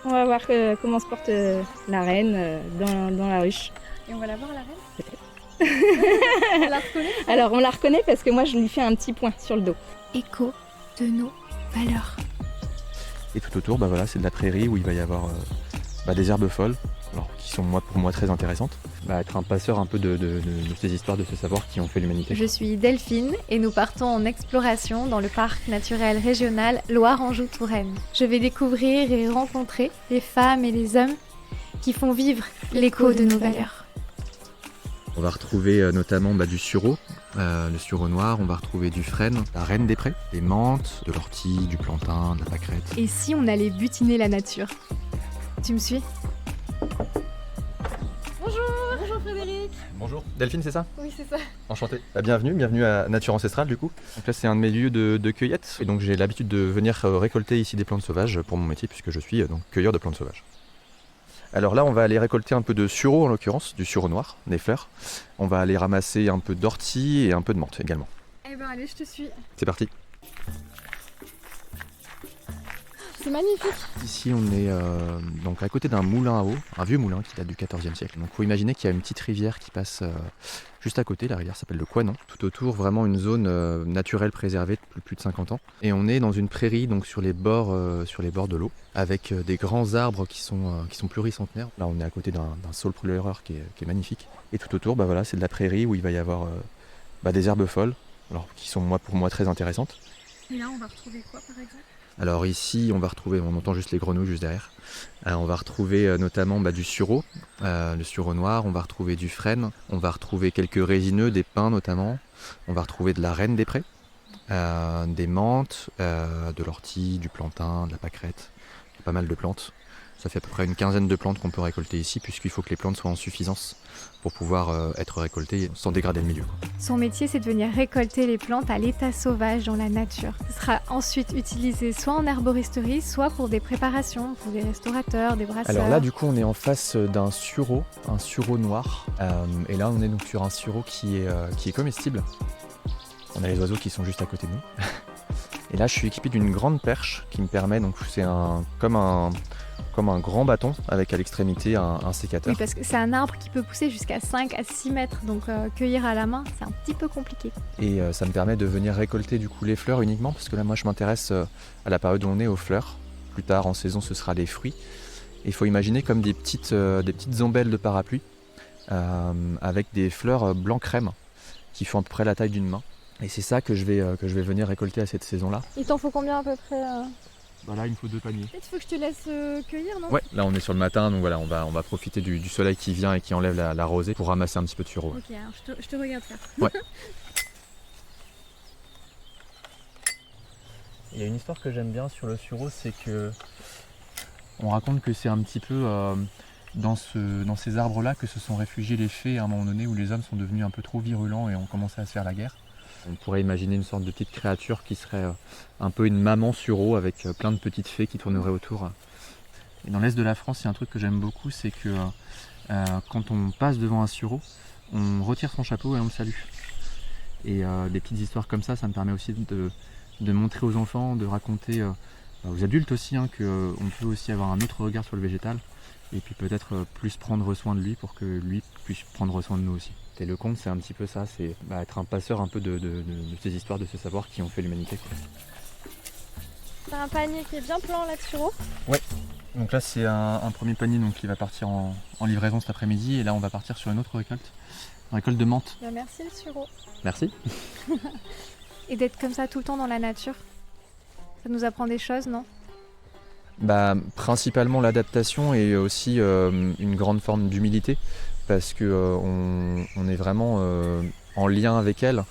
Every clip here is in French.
On va voir comment se porte la reine dans la ruche. Et on va la voir, la reine? Peut-être. On la reconnaît? Alors on la reconnaît parce que moi je lui fais un petit point sur le dos. Écho de nos valeurs. Et tout autour, c'est de la prairie où il va y avoir des herbes folles, alors, qui sont pour moi très intéressantes. Être un passeur un peu de ces histoires, de ce savoir qui ont fait l'humanité. Je suis Delphine et nous partons en exploration dans le parc naturel régional Loire-Anjou-Touraine. Je vais découvrir et rencontrer les femmes et les hommes qui font vivre l'écho de nos valeurs. On va retrouver notamment du sureau, le sureau noir, on va retrouver du frêne, la reine des prés, des menthes, de l'ortie, du plantain, de la pâquerette. Et si on allait butiner la nature? Tu me suis? Bonjour Frédéric. Bonjour, Delphine, c'est ça? Oui, c'est ça. Enchanté. Bienvenue à Nature Ancestrale du coup. Donc là c'est un de mes lieux de cueillette et donc j'ai l'habitude de venir récolter ici des plantes sauvages pour mon métier puisque je suis donc cueilleur de plantes sauvages. Alors là on va aller récolter un peu de sureau en l'occurrence, du sureau noir, des fleurs. On va aller ramasser un peu d'ortie et un peu de menthe également. Eh ben allez, je te suis. C'est parti. C'est magnifique. Ici on est donc à côté d'un moulin à eau, un vieux moulin qui date du XIVe siècle. Donc il faut imaginer qu'il y a une petite rivière qui passe juste à côté, la rivière s'appelle le Coinon. Tout autour vraiment une zone naturelle préservée depuis plus de 50 ans. Et on est dans une prairie donc sur les bords de l'eau, avec des grands arbres qui sont pluricentenaires. Là on est à côté d'un saule pleureur qui est magnifique. Et tout autour c'est de la prairie où il va y avoir des herbes folles, alors qui sont pour moi très intéressantes. Et là on va retrouver quoi par exemple? Alors ici, on entend juste les grenouilles juste derrière. On va retrouver notamment du sureau, le sureau noir, on va retrouver du frêne, on va retrouver quelques résineux, des pins notamment, on va retrouver de la reine des prés, des menthes, de l'ortie, du plantain, de la pâquerette, pas mal de plantes. Ça fait à peu près une quinzaine de plantes qu'on peut récolter ici, puisqu'il faut que les plantes soient en suffisance pour pouvoir être récoltées sans dégrader le milieu. Son métier, c'est de venir récolter les plantes à l'état sauvage dans la nature. Ce sera ensuite utilisé soit en herboristerie, soit pour des préparations, pour des restaurateurs, des brasseurs. Alors là, du coup, on est en face d'un sureau, un sureau noir. Et là, on est donc sur un sureau qui est comestible. On a les oiseaux qui sont juste à côté de nous. Et là, je suis équipé d'une grande perche qui me permet, donc c'est comme un grand bâton avec à l'extrémité un sécateur. Oui, parce que c'est un arbre qui peut pousser jusqu'à 5 à 6 mètres, donc cueillir à la main, c'est un petit peu compliqué. Et ça me permet de venir récolter du coup les fleurs uniquement, parce que là, moi, je m'intéresse à la période où on est aux fleurs. Plus tard, en saison, ce sera les fruits. Et il faut imaginer comme des petites ombelles de parapluie avec des fleurs blanc crème qui font à peu près la taille d'une main. Et c'est ça que je vais venir récolter à cette saison-là. Il t'en faut combien à peu près Là, il me faut 2 paniers. Peut-être faut que je te laisse cueillir, non? Ouais, là on est sur le matin, donc voilà, on va profiter du soleil qui vient et qui enlève la rosée pour ramasser un petit peu de sureau. Ok, alors je te regarde faire. Ouais. Il y a une histoire que j'aime bien sur le sureau, c'est que on raconte que c'est un petit peu dans ces arbres-là que se sont réfugiés les fées à un moment donné où les hommes sont devenus un peu trop virulents et ont commencé à se faire la guerre. On pourrait imaginer une sorte de petite créature qui serait un peu une maman sureau avec plein de petites fées qui tourneraient autour. Et dans l'est de la France, il y a un truc que j'aime beaucoup, c'est que quand on passe devant un sureau, on retire son chapeau et on le salue. Et des petites histoires comme ça me permet aussi de montrer aux enfants, de raconter aux adultes aussi qu'on peut aussi avoir un autre regard sur le végétal et puis peut-être plus prendre soin de lui pour que lui puisse prendre soin de nous aussi. Et le conte, c'est un petit peu ça, c'est être un passeur un peu de ces histoires, de ce savoir qui ont fait l'humanité. T'as un panier qui est bien plein là de sureau. Ouais, donc là c'est un premier panier donc, qui va partir en livraison cet après-midi et là on va partir sur une autre récolte de menthe. Bah, merci le sureau. Merci. Et d'être comme ça tout le temps dans la nature, ça nous apprend des choses, non? Principalement l'adaptation et aussi une grande forme d'humilité parce que on est vraiment en lien avec elle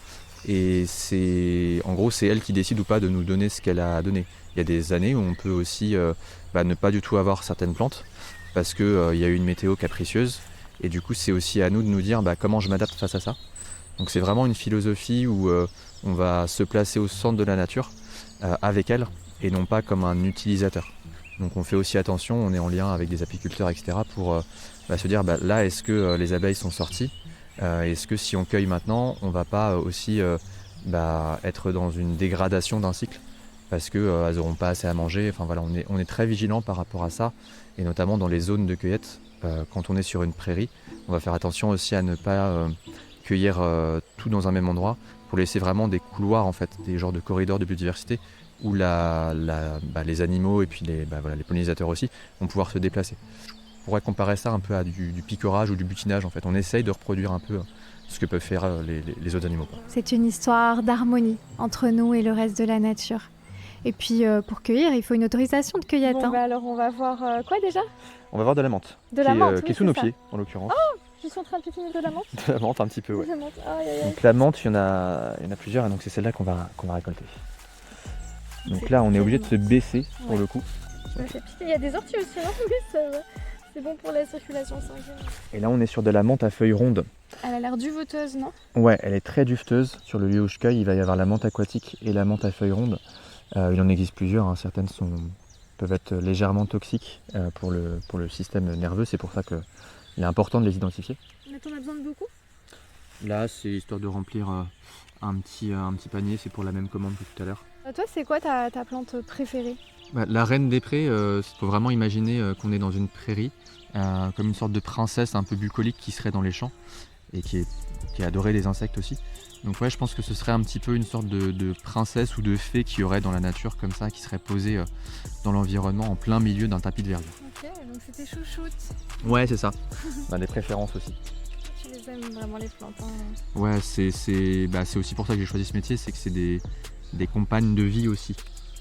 et c'est elle qui décide ou pas de nous donner ce qu'elle a à donner. Il y a des années où on peut aussi ne pas du tout avoir certaines plantes parce qu'il y a eu une météo capricieuse et du coup c'est aussi à nous de nous dire comment je m'adapte face à ça. Donc c'est vraiment une philosophie où on va se placer au centre de la nature avec elle et non pas comme un utilisateur. Donc on fait aussi attention, on est en lien avec des apiculteurs, etc. pour se dire là est-ce que les abeilles sont sorties, est-ce que si on cueille maintenant, on ne va pas aussi être dans une dégradation d'un cycle parce qu'elles n'auront pas assez à manger. Enfin voilà, on est très vigilant par rapport à ça, et notamment dans les zones de cueillette. Quand on est sur une prairie, on va faire attention aussi à ne pas cueillir tout dans un même endroit, pour laisser vraiment des couloirs, en fait, des genres de corridors de biodiversité, où les animaux et puis les pollinisateurs aussi vont pouvoir se déplacer. Je pourrais comparer ça un peu à du picorage ou du butinage, en fait. On essaye de reproduire un peu ce que peuvent faire les autres animaux, quoi. C'est une histoire d'harmonie entre nous et le reste de la nature. Et puis pour cueillir, il faut une autorisation de cueillette. Bon, alors on va voir quoi déjà? On va voir de la menthe, De la menthe, qui oui, est sous nos c'est ça. pieds, en l'occurrence. Je suis en train de piétiner de la menthe. De la menthe, un petit peu, ouais. De la menthe. Aïe, aïe, aïe. Donc la menthe, il y en a plusieurs, et donc c'est celle-là qu'on va récolter. Donc là, on est obligé de se baisser pour le coup. Je me fais piquer. Il y a des orties aussi, hein? Oui, ça va. C'est bon pour la circulation sanguine. Et là, on est sur de la menthe à feuilles rondes. Elle a l'air duveteuse, non? Ouais, elle est très duveteuse. Sur le lieu où je cueille, il va y avoir la menthe aquatique et la menthe à feuilles rondes. Il en existe plusieurs, hein. Certaines peuvent être légèrement toxiques pour le système nerveux. C'est pour ça qu'il est important de les identifier. Mais t'en as besoin de beaucoup? Là, c'est histoire de remplir un petit panier. C'est pour la même commande que tout à l'heure. Toi, c'est quoi ta plante préférée? La reine des prés, il faut vraiment imaginer qu'on est dans une prairie, comme une sorte de princesse un peu bucolique qui serait dans les champs et qui est adorée des insectes aussi. Donc ouais, je pense que ce serait un petit peu une sorte de princesse ou de fée qui aurait dans la nature comme ça, qui serait posée dans l'environnement en plein milieu d'un tapis de verdure. Ok, donc c'était chouchoute. Ouais, c'est ça. Des préférences aussi. Tu les aimes vraiment les plantes, hein? Ouais, c'est aussi pour ça que j'ai choisi ce métier, c'est que c'est des compagnes de vie aussi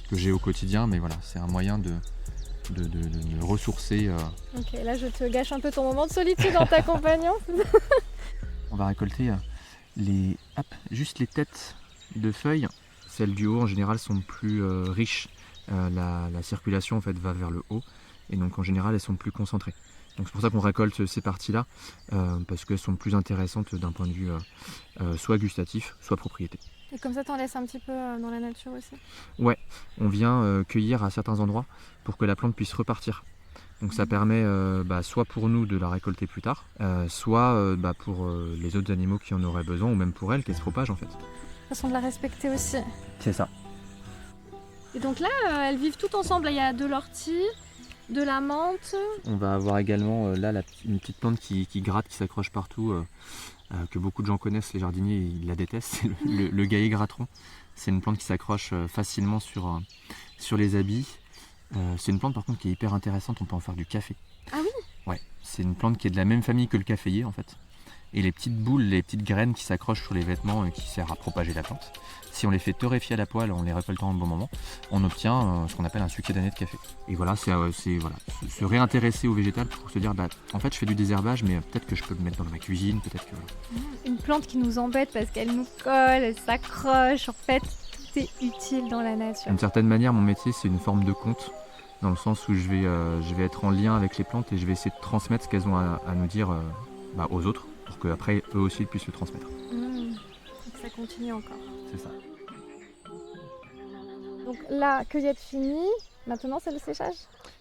que j'ai au quotidien, mais voilà, c'est un moyen de me ressourcer. Ok, là je te gâche un peu ton moment de solitude en t'accompagnant. On va récolter juste les têtes de feuilles. Celles du haut en général sont plus riches. La circulation en fait va vers le haut, et donc en général elles sont plus concentrées. Donc c'est pour ça qu'on récolte ces parties-là, parce qu'elles sont plus intéressantes d'un point de vue soit gustatif, soit propriété. Et comme ça t'en laisses un petit peu dans la nature aussi? Ouais, on vient cueillir à certains endroits pour que la plante puisse repartir. Donc ça permet soit pour nous de la récolter plus tard, soit pour les autres animaux qui en auraient besoin, ou même pour elle, qu'elle se propage en fait. Façon de la respecter aussi. C'est ça. Et donc là, elles vivent toutes ensemble. Là, il y a de l'ortie, de la menthe. On va avoir également une petite plante qui gratte, qui s'accroche partout, que beaucoup de gens connaissent, les jardiniers ils la détestent, c'est le gaillet gratteron. C'est une plante qui s'accroche facilement sur les habits. C'est une plante par contre qui est hyper intéressante, on peut en faire du café. Ah oui? Ouais, c'est une plante qui est de la même famille que le caféier en fait. Et les petites boules, les petites graines qui s'accrochent sur les vêtements et qui servent à propager la plante, si on les fait torréfier à la poêle en les récoltant au bon moment, on obtient ce qu'on appelle un sucé d'année de café. Et voilà, c'est se réintéresser au végétal pour se dire en fait je fais du désherbage, mais peut-être que je peux le mettre dans ma cuisine, peut-être que voilà. Une plante qui nous embête parce qu'elle nous colle, elle s'accroche. En fait, tout est utile dans la nature. D'une certaine manière, mon métier c'est une forme de conte, dans le sens où je vais être en lien avec les plantes et je vais essayer de transmettre ce qu'elles ont à nous dire aux autres, pour qu'après eux aussi puissent le transmettre. Donc ça continue encore. C'est ça. Donc la cueillette finie, maintenant c'est le séchage?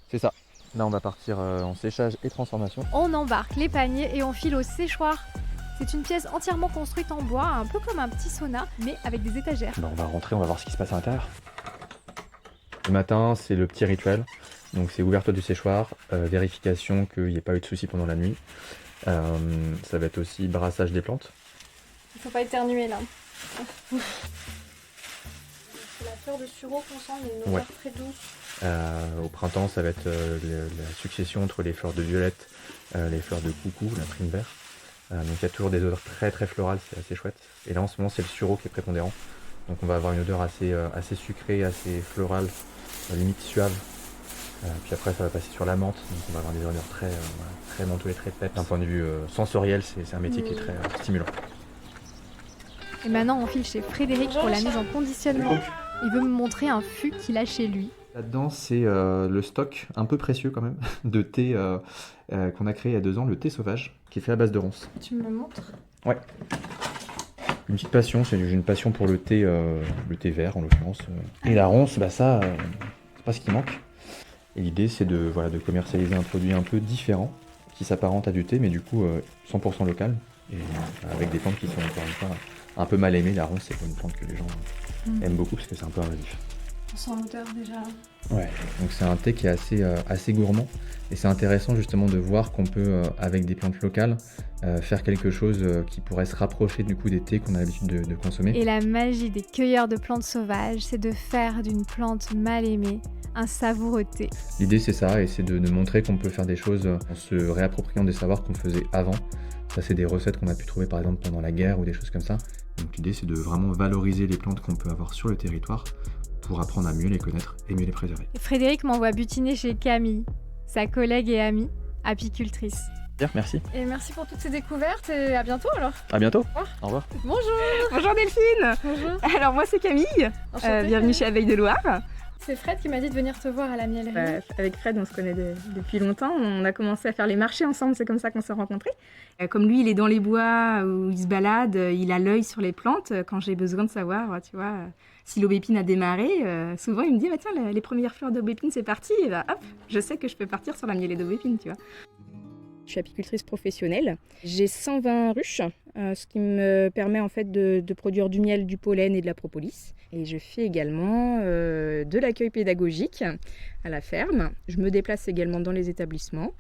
C'est ça. Là on va partir en séchage et transformation. On embarque les paniers et on file au séchoir. C'est une pièce entièrement construite en bois, un peu comme un petit sauna, mais avec des étagères. On va rentrer, on va voir ce qui se passe à l'intérieur. Le matin, c'est le petit rituel. Donc c'est ouverture du séchoir, vérification qu'il n'y ait pas eu de soucis pendant la nuit. Ça va être aussi brassage des plantes. Il faut pas éternuer là. C'est la fleur de sureau qu'on sent, il y a une odeur très douce. Au printemps, ça va être la succession entre les fleurs de violette, les fleurs de coucou, la prime vert. Donc il y a toujours des odeurs très très florales, c'est assez chouette. Et là en ce moment c'est le sureau qui est prépondérant. Donc on va avoir une odeur assez sucrée, assez florale, limite suave. Puis après ça va passer sur la menthe, donc on va avoir des odeurs très mentholées, très peps. D'un point de vue sensoriel, c'est un métier qui est très stimulant. Et maintenant on file chez Frédéric pour la mise en conditionnement. Il veut me montrer un fût qu'il a chez lui. Là-dedans, c'est le stock un peu précieux quand même de thé qu'on a créé il y a 2 ans, le thé sauvage, qui est fait à base de ronces. Tu me le montres? Ouais. Une petite passion, j'ai une passion pour le thé vert en l'occurrence. Et la ronce, ça, c'est pas ce qui manque. Et l'idée, c'est de commercialiser un produit un peu différent, qui s'apparente à du thé, mais du coup 100% local, et avec des plantes qui sont encore une fois un peu mal aimées. La ronce, c'est pas une plante que les gens aiment beaucoup, parce que c'est un peu invasif. On sent l'odeur déjà. Ouais, donc c'est un thé qui est assez gourmand. Et c'est intéressant justement de voir qu'on peut, avec des plantes locales, faire quelque chose qui pourrait se rapprocher du coup des thés qu'on a l'habitude de consommer. Et la magie des cueilleurs de plantes sauvages, c'est de faire d'une plante mal aimée un savoureux thé. L'idée c'est ça, et c'est de montrer qu'on peut faire des choses en se réappropriant des savoirs qu'on faisait avant. Ça c'est des recettes qu'on a pu trouver par exemple pendant la guerre ou des choses comme ça. Donc l'idée c'est de vraiment valoriser les plantes qu'on peut avoir sur le territoire pour apprendre à mieux les connaître et mieux les préserver. Et Frédéric m'envoie butiner chez Camille, sa collègue et amie, apicultrice. Bien, merci. Et merci pour toutes ces découvertes et à bientôt alors. À bientôt. Au revoir. Au revoir. Bonjour. Bonjour Delphine. Bonjour. Alors moi c'est Camille, Enchantée. bienvenue chez Abeilles de Loire. C'est Fred qui m'a dit de venir te voir à la mielerie. Avec Fred on se connaît depuis longtemps, on a commencé à faire les marchés ensemble, c'est comme ça qu'on s'est rencontrés. Comme lui il est dans les bois où il se balade, il a l'œil sur les plantes, quand j'ai besoin de savoir, tu vois, si l'aubépine a démarré, souvent il me dit bah, tiens les premières fleurs d'aubépine c'est parti, et bah, hop, je sais que je peux partir sur la mielée d'aubépine, tu vois. Je suis apicultrice professionnelle. J'ai 120 ruches, ce qui me permet en fait de produire du miel, du pollen et de la propolis. Et je fais également de l'accueil pédagogique à la ferme. Je me déplace également dans les établissements.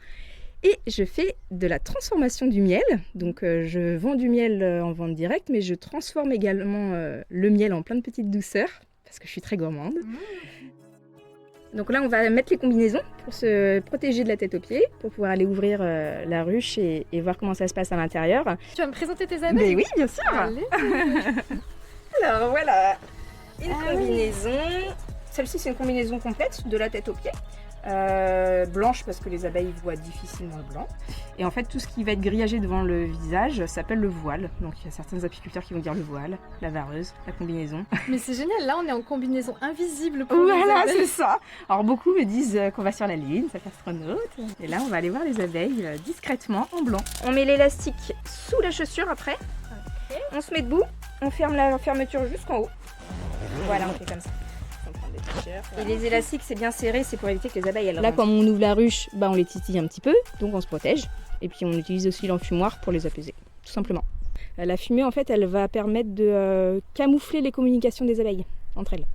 Et je fais de la transformation du miel. Donc je vends du miel en vente directe, mais je transforme également le miel en plein de petites douceurs, parce que je suis très gourmande. Donc là, on va mettre les combinaisons pour se protéger de la tête aux pieds, pour pouvoir aller ouvrir la ruche et voir comment ça se passe à l'intérieur. Tu vas me présenter tes abeilles? Mais oui, bien sûr. Allez. Alors voilà, une Ah combinaison. Celle-ci, c'est une combinaison complète de la tête aux pieds. Blanche parce que les abeilles voient difficilement le blanc. Et en fait, tout ce qui va être grillagé devant le visage s'appelle le voile. Donc il y a certains apiculteurs qui vont dire le voile, la vareuse, la combinaison. Mais c'est génial, là on est en combinaison invisible pour les Voilà, abeilles. c'est ça. Alors beaucoup me disent qu'on va sur la Lune, ça fait astronaute. Et là, on va aller voir les abeilles discrètement en blanc. On met l'élastique sous la chaussure après. On se met debout, on ferme la fermeture jusqu'en haut. Voilà, on fait comme ça. Et les élastiques, c'est bien serré, c'est pour éviter que les abeilles elles rentrent. Là, quand on ouvre la ruche, on les titille un petit peu, donc on se protège. Et puis on utilise aussi l'enfumoir pour les apaiser, tout simplement. La fumée, en fait, elle va permettre de camoufler les communications des abeilles entre elles.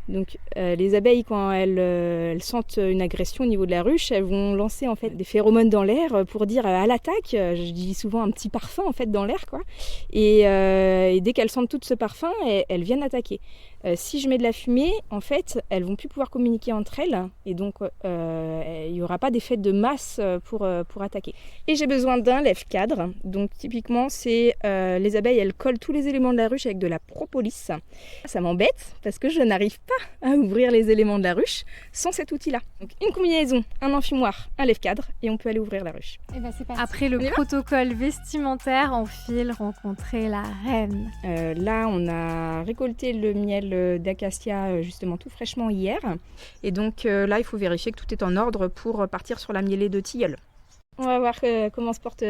Donc les abeilles, quand elles sentent une agression au niveau de la ruche, elles vont lancer en fait des phéromones dans l'air pour dire à l'attaque. Je dis souvent un petit parfum en fait dans l'air, quoi. Et dès qu'elles sentent tout ce parfum, elles viennent attaquer. Si je mets de la fumée, en fait, elles vont plus pouvoir communiquer entre elles, et donc il n'y aura pas d'effet de masse pour attaquer. Et j'ai besoin d'un lève-cadre. Donc typiquement, c'est les abeilles, elles collent tous les éléments de la ruche avec de la propolis. Ça m'embête parce que je n'arrive pas à ouvrir les éléments de la ruche sans cet outil-là. Donc une combinaison, un enfumoir, un lève-cadre, et on peut aller ouvrir la ruche. Et bah c'est parti. Après le protocole vestimentaire, on file rencontrer la reine. Là, on a récolté le miel d'acacia justement tout fraîchement hier. Et donc là, il faut vérifier que tout est en ordre pour partir sur la mielée de tilleul. On va voir comment se porte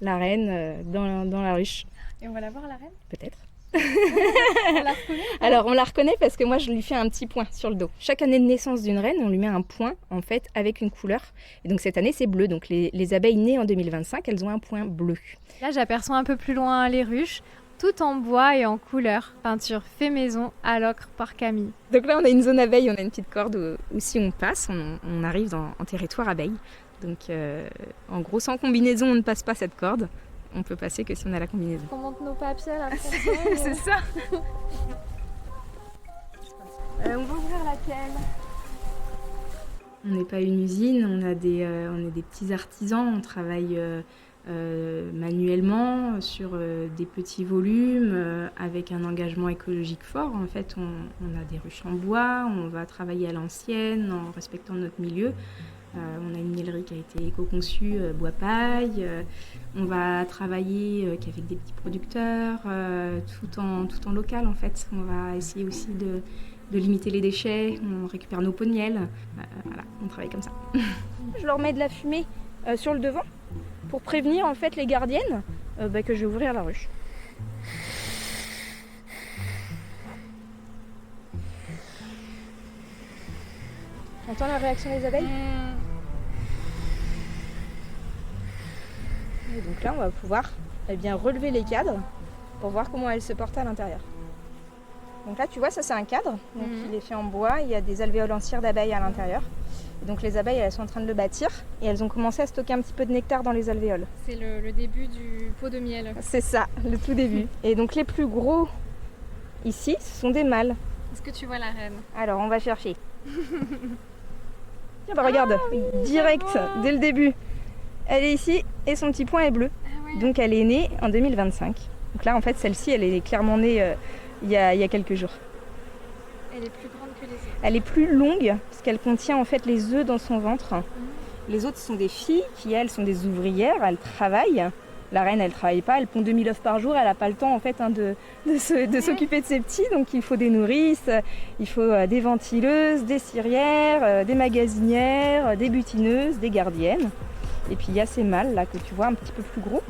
la reine dans la ruche. Et on va la voir la reine? Peut-être. On la reconnaît? Alors on la reconnaît parce que moi je lui fais un petit point sur le dos. Chaque année de naissance d'une reine, on lui met un point en fait avec une couleur. Et donc cette année c'est bleu. Donc les abeilles nées en 2025, elles ont un point bleu. Là, j'aperçois un peu plus loin les ruches, tout en bois et en couleur. Peinture fait maison à l'ocre par Camille. Donc là on a une zone abeille, on a une petite corde où si on passe, on arrive en territoire abeille. Donc en gros sans combinaison on ne passe pas cette corde. On peut passer que si on a la combinaison. On monte nos papiers à la C'est ça. On va ouvrir laquelle? On n'est pas une usine, on est des petits artisans, on travaille manuellement sur des petits volumes avec un engagement écologique fort. En fait, on a des ruches en bois, on va travailler à l'ancienne en respectant notre milieu. On a une mielerie qui a été éco-conçue bois-paille. On va travailler avec des petits producteurs, tout en local en fait. On va essayer aussi de limiter les déchets. On récupère nos pots de miel. Voilà, on travaille comme ça. Je leur mets de la fumée sur le devant pour prévenir en fait les gardiennes que je vais ouvrir la ruche. On entend la réaction des abeilles? Et donc là, on va pouvoir relever les cadres pour voir comment elles se portent à l'intérieur. Donc là, tu vois, ça c'est un cadre. Donc il est fait en bois. Il y a des alvéoles en cire d'abeilles à l'intérieur. Et donc les abeilles, elles sont en train de le bâtir. Et elles ont commencé à stocker un petit peu de nectar dans les alvéoles. C'est le début du pot de miel. C'est ça, le tout début. Et donc les plus gros ici, ce sont des mâles. Est-ce que tu vois la reine? Alors on va chercher. Tiens, bah regarde, direct, dès le début. Elle est ici et son petit point est bleu. Ah ouais. Donc elle est née en 2025. Donc là, en fait, celle-ci, elle est clairement née il y a quelques jours. Elle est plus grande que les autres. Elle est plus longue parce qu'elle contient en fait les œufs dans son ventre. Les autres sont des filles qui, elles, sont des ouvrières, elles travaillent. La reine, elle travaille pas, elle pond 2000 œufs par jour, elle n'a pas le temps en fait de s'occuper de ses petits. Donc il faut des nourrices, il faut des ventileuses, des cirières, des magasinières, des butineuses, des gardiennes. Et puis il y a ces mâles là que tu vois un petit peu plus gros.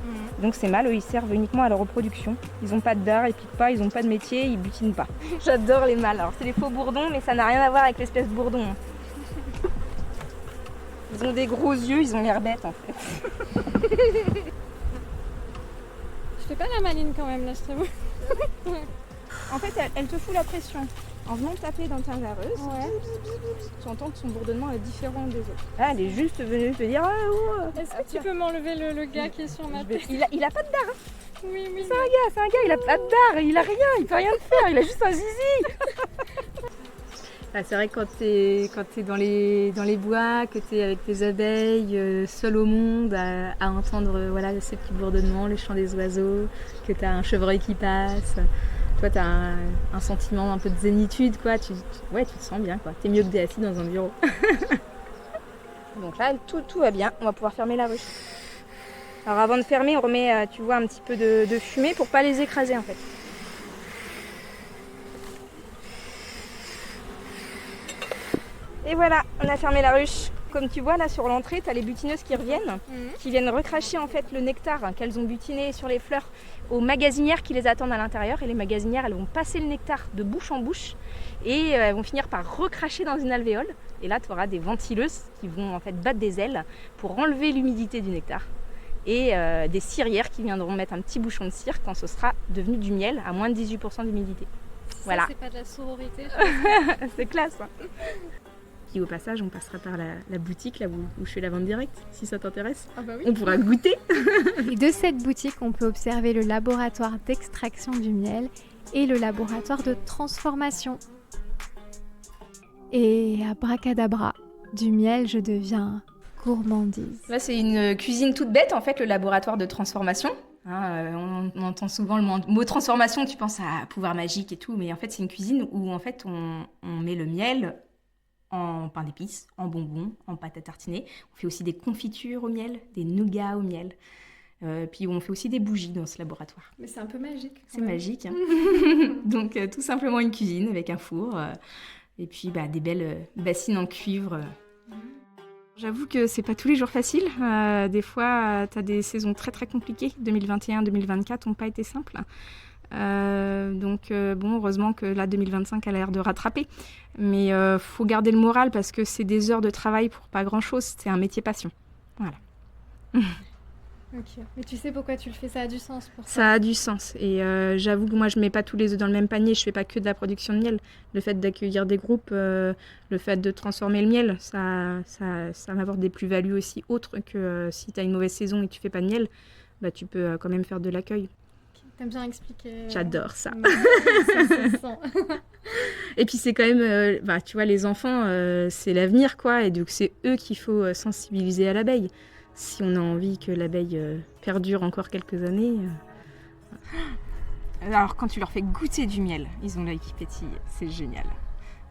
Donc ces mâles, eux, ils servent uniquement à la reproduction. Ils n'ont pas de dard, ils piquent pas, ils n'ont pas de métier, ils butinent pas. J'adore les mâles. Alors c'est les faux bourdons, mais ça n'a rien à voir avec l'espèce de bourdon. Ils ont des gros yeux, ils ont l'air bêtes en fait. Je fais pas la maline quand même là, je t'avoue. En fait, elle te fout la pression. En venant taper dans ta vareuse, Ouais. tu entends que son bourdonnement est différent des autres. Là, elle est juste venue te dire Est-ce que tu peux m'enlever le gars qui est sur ma tête? Il a pas de dard, Oui, oui. c'est un gars, il a pas de dard, il a rien, il peut rien faire, il a juste un zizi. Ah, c'est vrai que quand t'es dans les bois, que t'es avec tes abeilles, seul au monde, à entendre voilà, ces petits bourdonnements, le chant des oiseaux, que t'as un chevreuil qui passe, toi t'as un sentiment un peu de zénitude, quoi. Tu te sens bien, quoi. T'es mieux que d'être assis dans un bureau. Donc là, tout va bien, on va pouvoir fermer la ruche. Alors avant de fermer, on remet, tu vois, un petit peu de fumée pour pas les écraser en fait. Et voilà, on a fermé la ruche. Comme tu vois là sur l'entrée, tu as les butineuses qui reviennent, qui viennent recracher en fait le nectar qu'elles ont butiné sur les fleurs aux magasinières qui les attendent à l'intérieur. Et les magasinières, elles vont passer le nectar de bouche en bouche et elles vont finir par recracher dans une alvéole. Et là, tu auras des ventileuses qui vont en fait battre des ailes pour enlever l'humidité du nectar. Et des cirières qui viendront mettre un petit bouchon de cire quand ce sera devenu du miel à moins de 18% d'humidité. Voilà. C'est pas de la sororité. C'est classe, hein. Puis au passage, on passera par la boutique là où je fais la vente directe, si ça t'intéresse. Ah bah oui. On pourra goûter. Et de cette boutique, on peut observer le laboratoire d'extraction du miel et le laboratoire de transformation. Et abracadabra, du miel, je deviens gourmandise. Là, c'est une cuisine toute bête, en fait, le laboratoire de transformation. Hein, on entend souvent le mot transformation, tu penses à pouvoir magique et tout, mais en fait, c'est une cuisine où en fait, on met le miel en pain d'épices, en bonbons, en pâte à tartiner. On fait aussi des confitures au miel, des nougats au miel. Puis on fait aussi des bougies dans ce laboratoire. Mais c'est un peu magique. C'est magique. Hein. Donc tout simplement une cuisine avec un four et puis des belles bassines en cuivre. J'avoue que c'est pas tous les jours facile. Des fois, tu as des saisons très très compliquées. 2021-2024 n'ont pas été simples. Donc heureusement que là 2025 a l'air de rattraper, mais faut garder le moral parce que c'est des heures de travail pour pas grand chose, c'est un métier passion, voilà. Ok, mais tu sais pourquoi tu le fais, ça a du sens pour toi. Ça a du sens et j'avoue que moi je mets pas tous les œufs dans le même panier, je fais pas que de la production de miel, le fait d'accueillir des groupes, le fait de transformer le miel, ça m'apporte des plus-values aussi autres que si tu as une mauvaise saison et que tu fais pas de miel, tu peux quand même faire de l'accueil. T'aimes bien expliquer. J'adore ça. Ça se sent. Et puis c'est quand même, tu vois, les enfants, c'est l'avenir, quoi. Et donc c'est eux qu'il faut sensibiliser à l'abeille. Si on a envie que l'abeille perdure encore quelques années. Alors quand tu leur fais goûter du miel, ils ont l'œil qui pétille. C'est génial.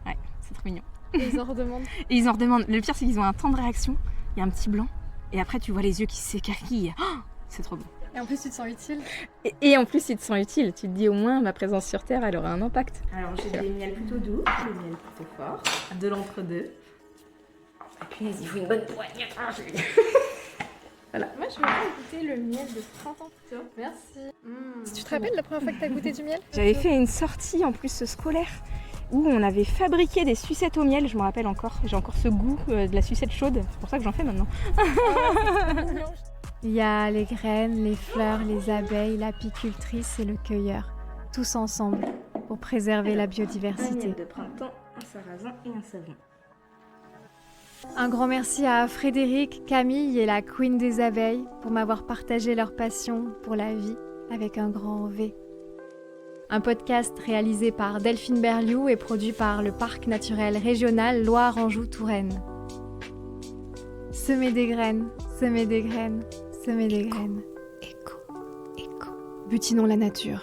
Ouais, c'est trop mignon. Et ils en redemandent. Et ils en redemandent. Le pire, c'est qu'ils ont un temps de réaction. Il y a un petit blanc. Et après, tu vois les yeux qui s'écarquillent. Oh, c'est trop beau. Et en plus, tu te sens utile. Et en plus, ils te sont utiles. Tu te dis au moins, ma présence sur Terre, elle aura un impact. Alors, j'ai des miels plutôt doux, des miels plutôt forts, de l'entre-deux. Et puis, il faut une bonne poignée. Voilà. Moi, je vais goûter le miel de printemps plutôt. Merci. Tu te rappelles la première fois que tu as goûté du miel? J'avais fait une sortie en plus scolaire où on avait fabriqué des sucettes au miel, je me rappelle encore. J'ai encore ce goût de la sucette chaude, c'est pour ça que j'en fais maintenant. Il y a les graines, les fleurs, les abeilles, l'apicultrice et le cueilleur, tous ensemble. pour préserver la Un biodiversité. miel de printemps, un sarrasin et un savon. Un grand merci à Frédéric, Camille et la Queen des abeilles pour m'avoir partagé leur passion pour la vie avec un grand V. Un podcast réalisé par Delphine Berliou et produit par le Parc naturel régional Loire-Anjou-Touraine. Semer des graines, semer des graines, semer des graines. Éco, éco. Butinons la nature.